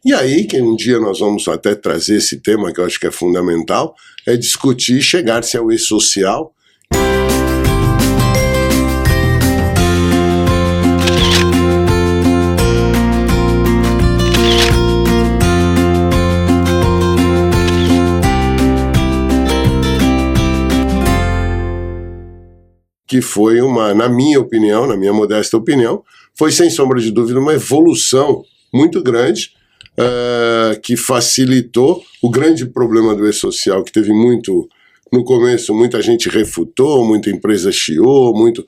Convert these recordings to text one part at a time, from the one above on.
E aí, que um dia nós vamos até trazer esse tema, que eu acho que é fundamental, é discutir e chegar-se ao e-social. Que foi na minha opinião, na minha modesta opinião, foi sem sombra de dúvida uma evolução muito grande, que facilitou o grande problema do e-social, que teve muito, no começo, muita gente refutou, muita empresa chiou, muito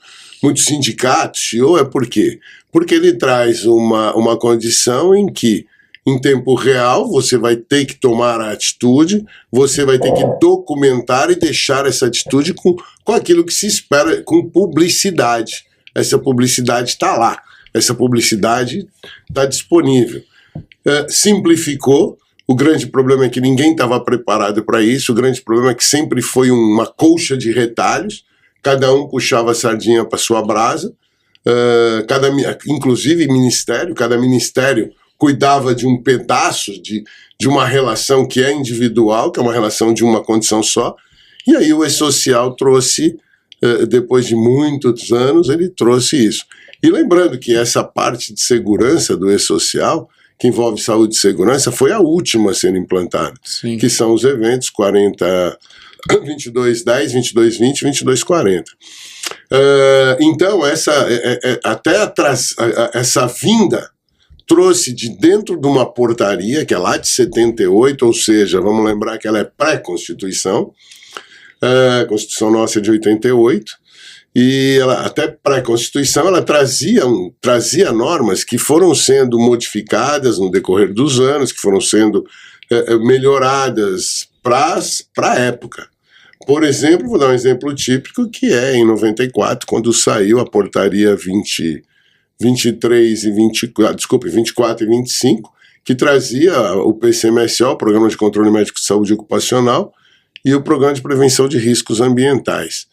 sindicato chiou. Por quê? Porque ele traz uma condição em que, em tempo real, você vai ter que tomar a atitude, você vai ter que documentar e deixar essa atitude com aquilo que se espera, com publicidade. Essa publicidade está lá, essa publicidade está disponível. Simplificou, o grande problema é que ninguém estava preparado para isso, o grande problema é que sempre foi uma colcha de retalhos, cada um puxava a sardinha para sua brasa, inclusive cada ministério cuidava de um pedaço de uma relação que é individual, que é uma relação de uma condição só, e aí o e-social trouxe, depois de muitos anos, ele trouxe isso. E lembrando que essa parte de segurança do e-social, que envolve saúde e segurança, foi a última a ser implantada, Sim. que são os eventos 2210, 2220 e 2240. Então, essa vinda trouxe de dentro de uma portaria, que é lá de 78, ou seja, vamos lembrar que ela é pré-Constituição, a Constituição nossa é de 88, e ela, até pré-Constituição, ela trazia normas que foram sendo modificadas no decorrer dos anos, que foram sendo melhoradas para a época. Por exemplo, vou dar um exemplo típico, que é em 94, quando saiu a portaria 24 e 25, que trazia o PCMSO, o Programa de Controle Médico de Saúde Ocupacional, e o Programa de Prevenção de Riscos Ambientais.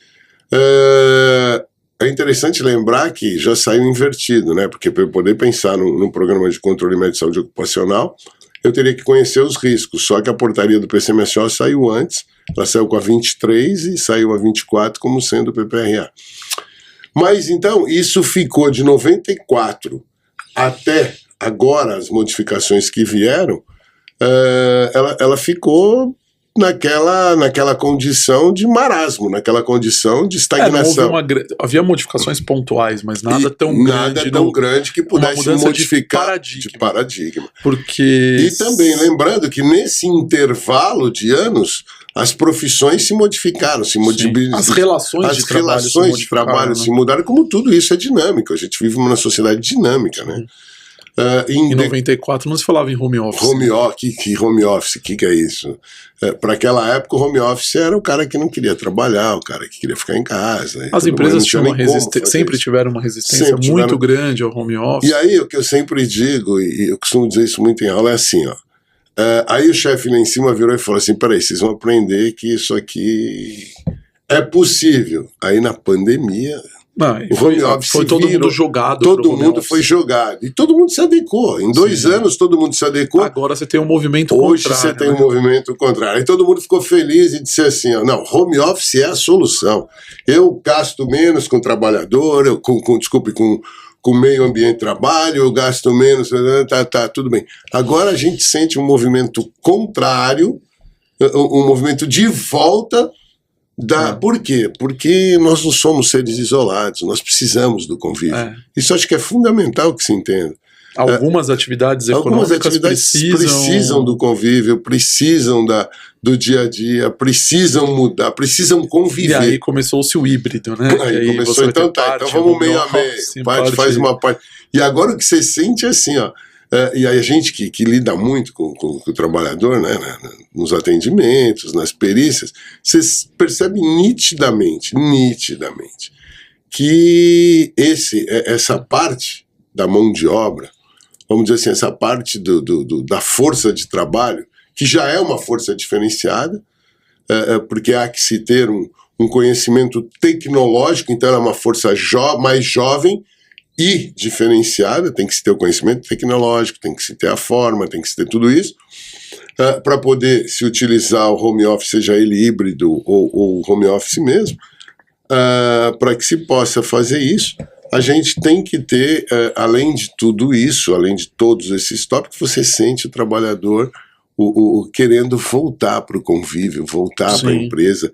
É interessante lembrar que já saiu invertido, né? Porque para eu poder pensar no Programa de Controle Médico de Saúde Ocupacional, eu teria que conhecer os riscos, só que a portaria do PCMSO saiu antes, ela saiu com a 23 e saiu a 24 como sendo o PPRA. Mas então isso ficou de 94 até agora, as modificações que vieram, ela ficou naquela condição de marasmo, naquela condição de estagnação. Havia modificações pontuais, mas nada tão grande que pudesse modificar de paradigma. E também lembrando que nesse intervalo de anos, as profissões se modificaram, as relações de trabalho se mudaram, como tudo isso é dinâmico. A gente vive numa sociedade dinâmica, né? Em 94 não se falava em home office. Home office, o que é isso? Para aquela época, o home office era o cara que não queria trabalhar, o cara que queria ficar em casa. As empresas sempre tiveram uma resistência muito grande ao home office. E aí, o que eu sempre digo, e eu costumo dizer isso muito em aula, é assim, ó. Aí o chefe lá em cima virou e falou assim: peraí, vocês vão aprender que isso aqui é possível. Aí na pandemia, o home office foi todo mundo jogado. Todo mundo foi jogado. E todo mundo se adequou. Em 2 anos todo mundo se adequou. Agora você tem um movimento contrário. Hoje você tem um movimento contrário. Aí todo mundo ficou feliz e disse assim: ó, não, home office é a solução. Eu gasto menos com trabalhador, com meio ambiente de trabalho, eu gasto menos, tá, tudo bem. Agora a gente sente um movimento contrário, um movimento de volta Por quê? Porque nós não somos seres isolados, nós precisamos do convívio. Isso acho que é fundamental que se entenda. Algumas atividades econômicas precisam do convívio, precisam do dia a dia, precisam mudar, precisam conviver. E aí começou-se o híbrido, né? Aí começou, então vamos meio a meio, faz uma parte. E agora o que você sente é assim, ó, e aí a gente que lida muito com o trabalhador, né, nos atendimentos, nas perícias, você percebe nitidamente, que essa parte da mão de obra, vamos dizer assim, essa parte da força de trabalho, que já é uma força diferenciada, porque há que se ter um conhecimento tecnológico, então é uma força mais jovem, e diferenciada, tem que se ter o conhecimento tecnológico, tem que se ter a forma, tem que se ter tudo isso, para poder se utilizar o home office, seja ele híbrido ou home office mesmo, para que se possa fazer isso, a gente tem que ter, além de tudo isso, além de todos esses tópicos, você sente o trabalhador querendo voltar para o convívio, voltar para a empresa,